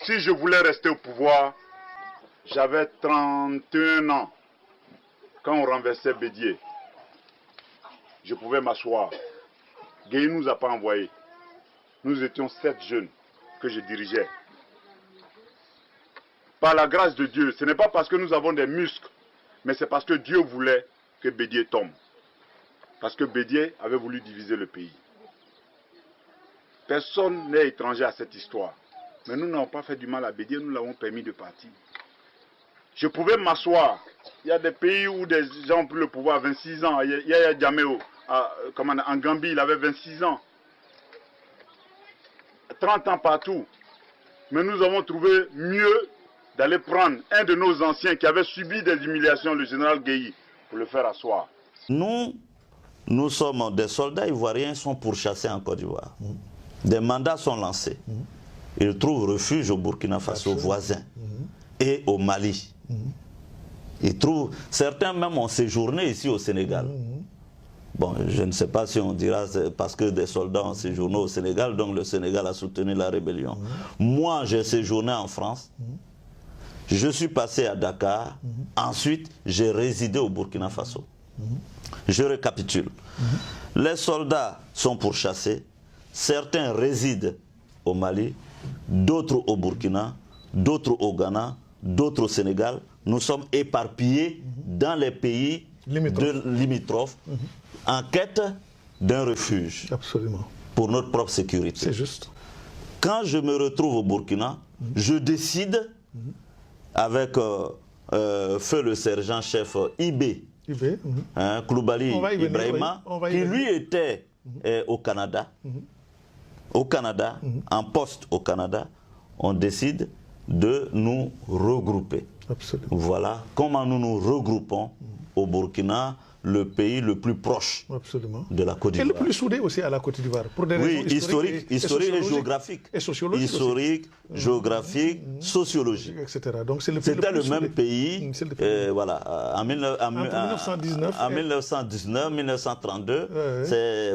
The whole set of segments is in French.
Si je voulais rester au pouvoir, j'avais 31 ans quand on renversait Bédié. Je pouvais m'asseoir. Gueye ne nous a pas envoyés. Nous étions 7 jeunes que je dirigeais. Par la grâce de Dieu, ce n'est pas parce que nous avons des muscles, mais c'est parce que Dieu voulait que Bédié tombe. Parce que Bédié avait voulu diviser le pays. Personne n'est étranger à cette histoire. Mais nous n'avons pas fait du mal à Bédié, nous l'avons permis de partir. Je pouvais m'asseoir. Il y a des pays où des gens ont pris le pouvoir à 26 ans. Il y a Djaméo, en Gambie, il avait 26 ans. 30 ans partout. Mais nous avons trouvé mieux d'aller prendre un de nos anciens qui avait subi des humiliations, le général Gueye, pour le faire asseoir. Nous sommes des soldats ivoiriens qui sont pourchassés en Côte d'Ivoire. Des mandats sont lancés. Ils trouvent refuge au Burkina Faso voisin et au Mali. Ils trouvent, certains même ont séjourné ici au Sénégal. Bon, je ne sais pas si on dira parce que des soldats ont séjourné au Sénégal, donc le Sénégal a soutenu la rébellion. Moi, j'ai séjourné en France. Je suis passé à Dakar. Ensuite, j'ai résidé au Burkina Faso. Je récapitule. Les soldats sont pourchassés. Certains résident au Mali, d'autres au Burkina, d'autres au Ghana, d'autres au Sénégal. Nous sommes éparpillés dans les pays limitrophes en quête d'un refuge. Absolument. Pour notre propre sécurité. C'est juste. Quand je me retrouve au Burkina, je décide avec feu le sergent-chef Ibé, Koulibaly Ibrahima, qui lui était au Canada. Au Canada, en poste au Canada, on décide de nous regrouper. Absolument. Voilà comment nous nous regroupons au Burkina, le pays le plus proche de la Côte d'Ivoire. Et le plus soudé aussi à la Côte d'Ivoire, pour des raisons historique et géographiques. Et sociologiques. Historique, géographique, sociologique. Etc. C'était le même pays, voilà, en 1919, 1932,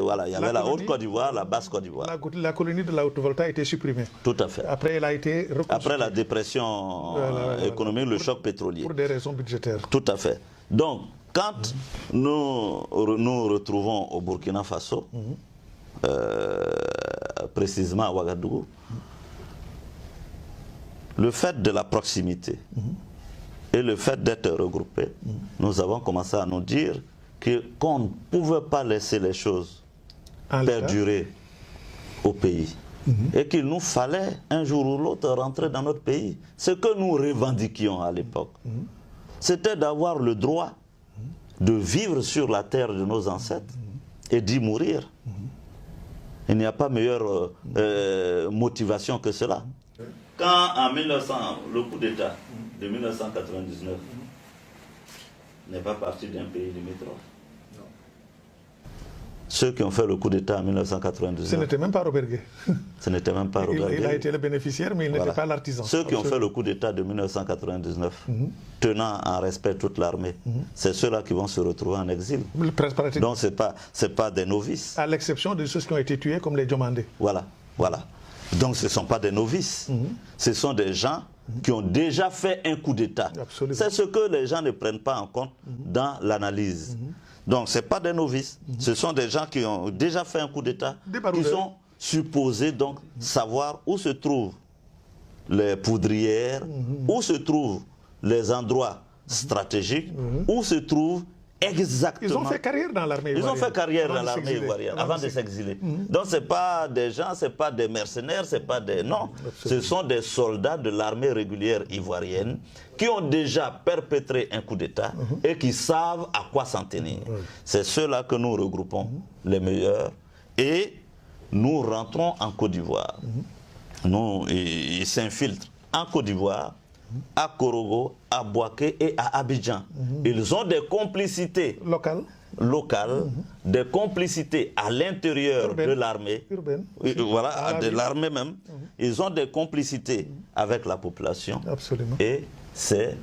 voilà, il y avait la Haute-Côte d'Ivoire, la Basse-Côte d'Ivoire. La colonie de la Haute-Volta a été supprimée. Tout à fait. Après, elle a été reconstruite. Après la dépression économique, le choc pétrolier. Pour des raisons budgétaires. Tout à fait. Donc, quand nous nous retrouvons au Burkina Faso, précisément à Ouagadougou, le fait de la proximité et le fait d'être regroupés, nous avons commencé à nous dire qu'on ne pouvait pas laisser les choses perdurer au pays. Et qu'il nous fallait un jour ou l'autre rentrer dans notre pays. Ce que nous revendiquions à l'époque, c'était d'avoir le droit de vivre sur la terre de nos ancêtres et d'y mourir. Il n'y a pas meilleure motivation que cela. Quand en 1900, le coup d'État de 1999 n'est pas parti d'un pays limitrophe. Ceux qui ont fait le coup d'État en 1999... Ce n'était même pas Robert Gueye. Ce n'était même pas Robert Gueye. Il a été le bénéficiaire, mais il n'était pas l'artisan. Ceux qui ont fait le coup d'État de 1999, tenant en respect toute l'armée, c'est ceux-là qui vont se retrouver en exil. Donc ce n'est pas des novices. À l'exception de ceux qui ont été tués, comme les Diomandés. Voilà, voilà. Donc ce ne sont pas des novices. Ce sont des gens qui ont déjà fait un coup d'État. C'est ce que les gens ne prennent pas en compte dans l'analyse. Donc, ce n'est pas des novices. Ce sont des gens qui ont déjà fait un coup d'État, qui sont supposés donc savoir où se trouvent les poudrières, où se trouvent les endroits stratégiques, où se trouvent exactement... Ils ont fait carrière dans l'armée ivoirienne. Ils ont fait carrière dans l'armée ivoirienne avant de s'exiler. Donc, ce n'est pas des gens, ce n'est pas des mercenaires, ce n'est pas des... Non, ce sont des soldats de l'armée régulière ivoirienne qui ont déjà perpétré un coup d'État et qui savent à quoi s'en tenir. C'est ceux-là que nous regroupons, les meilleurs, et nous rentrons en Côte d'Ivoire. Ils s'infiltrent en Côte d'Ivoire, à Korogo, à Bouaké et à Abidjan. Ils ont des complicités locales, des complicités à l'intérieur de l'armée, voilà, de l'armée même. Ils ont des complicités avec la population. Absolument. Et c'est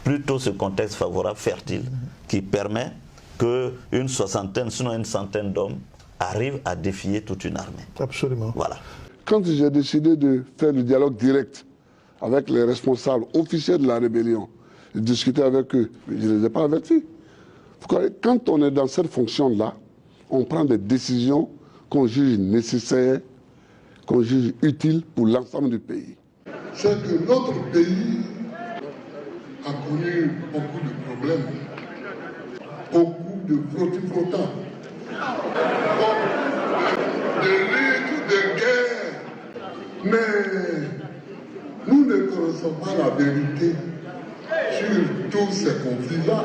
plutôt ce contexte favorable, fertile, qui permet qu'une soixantaine, sinon une centaine d'hommes arrivent à défier toute une armée. Absolument. Voilà. Quand j'ai décidé de faire le dialogue direct avec les responsables officiels de la rébellion. J'ai discuté avec eux, mais je ne les ai pas avertis. Quand on est dans cette fonction-là, on prend des décisions qu'on juge nécessaires, qu'on juge utiles pour l'ensemble du pays. C'est que notre pays a connu beaucoup de problèmes, beaucoup de frottis-frottants, de luttes, de guerres. Mais nous ne connaissons pas la vérité sur tous ces conflits-là.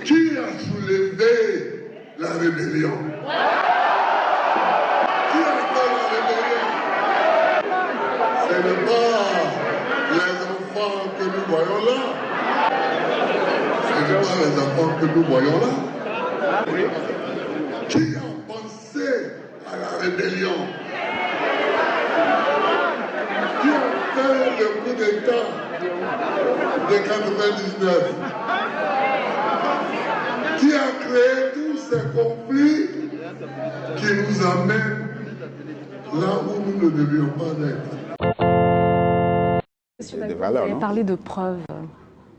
Qui a soulevé la rébellion? Qui a fait la rébellion? Ce n'est pas les enfants que nous voyons là. Ce n'est pas les enfants que nous voyons là. Qui a pensé à la rébellion? Qui a fait le coup d'État de 99? Qui a créé tous ces conflits qui nous amènent là où nous ne devions pas être? Monsieur Bagbo, vous avez parlé de preuves.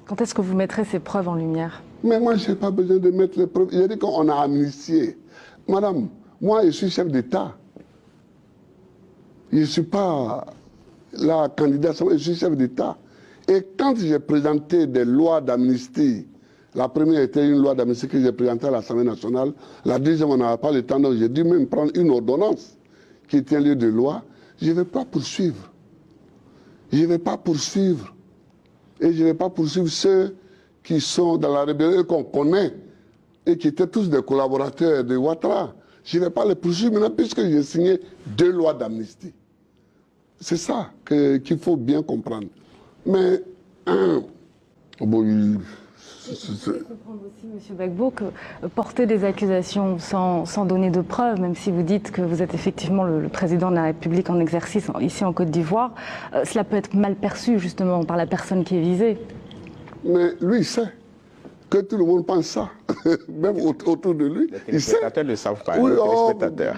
Quand est-ce que vous mettrez ces preuves en lumière? Mais moi, je n'ai pas besoin de mettre les preuves. Il a dit qu'on a amnistié. Madame, moi, je suis chef d'État. Je ne suis pas la candidate, je suis chef d'État. Et quand j'ai présenté des lois d'amnistie, la première était une loi d'amnistie que j'ai présentée à l'Assemblée nationale. La deuxième, on n'avait pas le temps, donc j'ai dû même prendre une ordonnance qui tient lieu de loi. Je ne vais pas poursuivre. Je ne vais pas poursuivre. Et je ne vais pas poursuivre ceux qui sont dans la rébellion qu'on connaît et qui étaient tous des collaborateurs de Ouattara. Je ne vais pas les poursuivre maintenant puisque j'ai signé 2 lois d'amnistie. C'est ça qu'il faut bien comprendre. Mais, bon, Je peux comprendre aussi, M. Bagbo, que porter des accusations sans donner de preuves, même si vous dites que vous êtes effectivement le président de la République en exercice ici en Côte d'Ivoire, cela peut être mal perçu justement par la personne qui est visée. Mais lui, il sait que tout le monde pense ça, même autour de lui. Les téléspectateurs ne savent pas, oui, les téléspectateurs.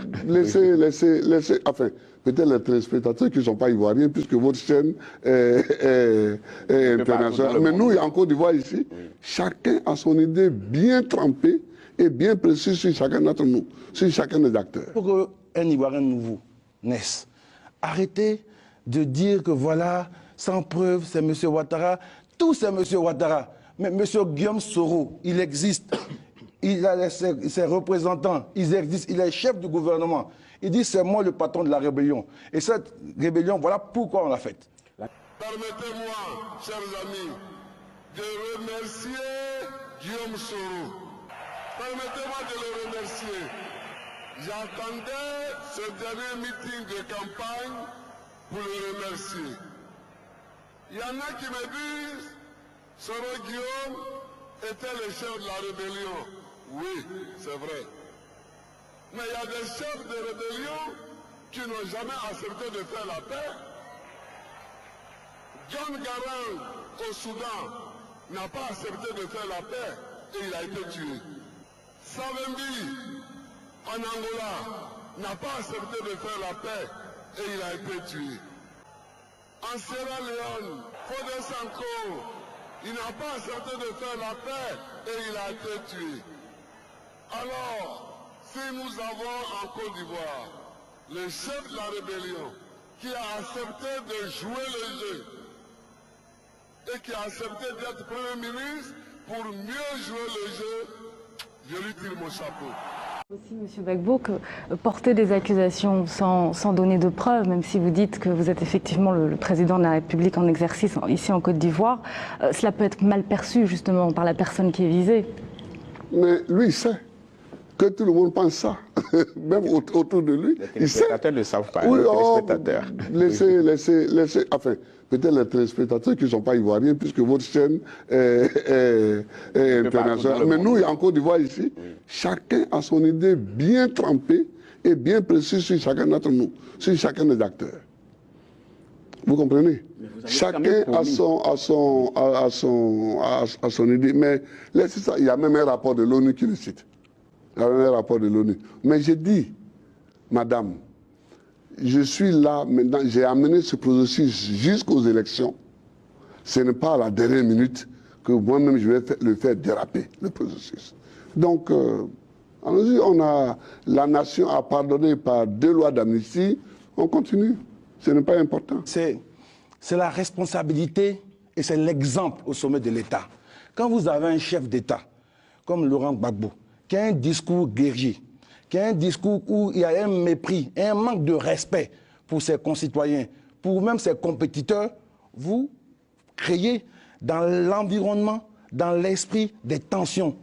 Laissez, enfin, peut-être les téléspectateurs qui ne sont pas ivoiriens, puisque votre chaîne est internationale. Mais nous, en Côte d'Ivoire ici, chacun a son idée bien trempée et bien précise sur chacun d'entre nous, sur chacun des acteurs. Pour qu'un Ivoirien nouveau naisse, arrêtez de dire que voilà, sans preuve, c'est M. Ouattara. Tout c'est M. Ouattara. Mais M. Guillaume Soro, il existe. Il a ses représentants, ils existent. Il est chef du gouvernement. Il dit c'est moi le patron de la rébellion. Et cette rébellion, voilà pourquoi on l'a faite. Permettez-moi, chers amis, de remercier Guillaume Soro. Permettez-moi de le remercier. J'attendais ce dernier meeting de campagne pour le remercier. Il y en a qui me disent, Soro Guillaume était le chef de la rébellion. Oui, c'est vrai. Mais il y a des chefs de rébellion qui n'ont jamais accepté de faire la paix. John Garang au Soudan n'a pas accepté de faire la paix et il a été tué. Savimbi en Angola n'a pas accepté de faire la paix et il a été tué. En Sierra Leone, Fodé Sanko, il n'a pas accepté de faire la paix et il a été tué. Alors, si nous avons en Côte d'Ivoire le chef de la rébellion qui a accepté de jouer le jeu et qui a accepté d'être Premier ministre pour mieux jouer le jeu, je lui tire mon chapeau. Aussi, M. Bagbo, que porter des accusations sans donner de preuves, même si vous dites que vous êtes effectivement le président de la République en exercice ici en Côte d'Ivoire, cela peut être mal perçu justement par la personne qui est visée. Mais lui, il sait que tout le monde pense ça, même autour de lui. Les téléspectateurs ne savent pas, oui, les téléspectateurs. Laissez, enfin, peut-être les téléspectateurs qui ne sont pas ivoiriens, puisque votre chaîne est internationale. Mais nous, en Côte d'Ivoire ici, chacun a son idée bien trempée et bien précise sur chacun d'entre nous, sur chacun des acteurs. Vous comprenez? Chacun a son idée. Mais laissez ça, il y a même un rapport de l'ONU qui le cite. Il y a même un rapport de l'ONU. Mais j'ai dit, madame, je suis là maintenant, j'ai amené ce processus jusqu'aux élections. Ce n'est pas à la dernière minute que moi-même je vais le faire déraper, le processus. Donc, la nation a pardonné par 2 lois d'amnistie, on continue. Ce n'est pas important. C'est la responsabilité et c'est l'exemple au sommet de l'État. Quand vous avez un chef d'État comme Laurent Gbagbo, qui a un discours guerrier, qui a un discours où il y a un mépris et un manque de respect pour ses concitoyens, pour même ses compétiteurs, vous créez dans l'environnement, dans l'esprit des tensions.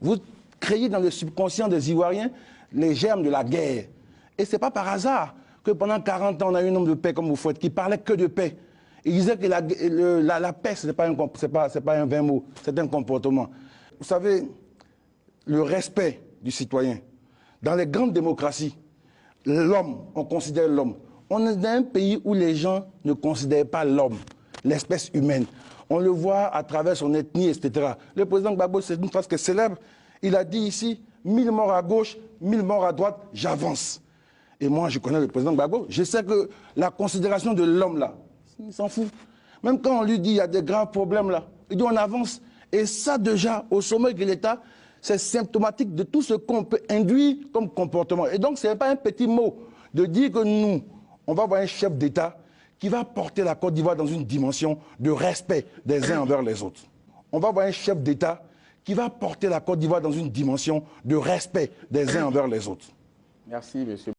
Vous créez dans le subconscient des Ivoiriens les germes de la guerre. Et ce n'est pas par hasard que pendant 40 ans, on a eu un homme de paix comme Houphouët qui parlait que de paix. Il disait que la paix, ce n'est pas un vain mot, c'est un comportement. Vous savez, le respect du citoyen. Dans les grandes démocraties, l'homme, on considère l'homme. On est dans un pays où les gens ne considèrent pas l'homme, l'espèce humaine. On le voit à travers son ethnie, etc. Le président Gbagbo, c'est une phrase qui est célèbre. Il a dit ici, 1000 morts à gauche, 1000 morts à droite, j'avance. Et moi, je connais le président Gbagbo. Je sais que la considération de l'homme, là, il s'en fout. Même quand on lui dit, il y a des graves problèmes, là, il dit, on avance. Et ça, déjà, au sommet de l'État, c'est symptomatique de tout ce qu'on peut induire comme comportement. Et donc, ce n'est pas un petit mot de dire que nous, on va avoir un chef d'État qui va porter la Côte d'Ivoire dans une dimension de respect des uns envers les autres. On va avoir un chef d'État qui va porter la Côte d'Ivoire dans une dimension de respect des uns envers les autres. Merci, monsieur.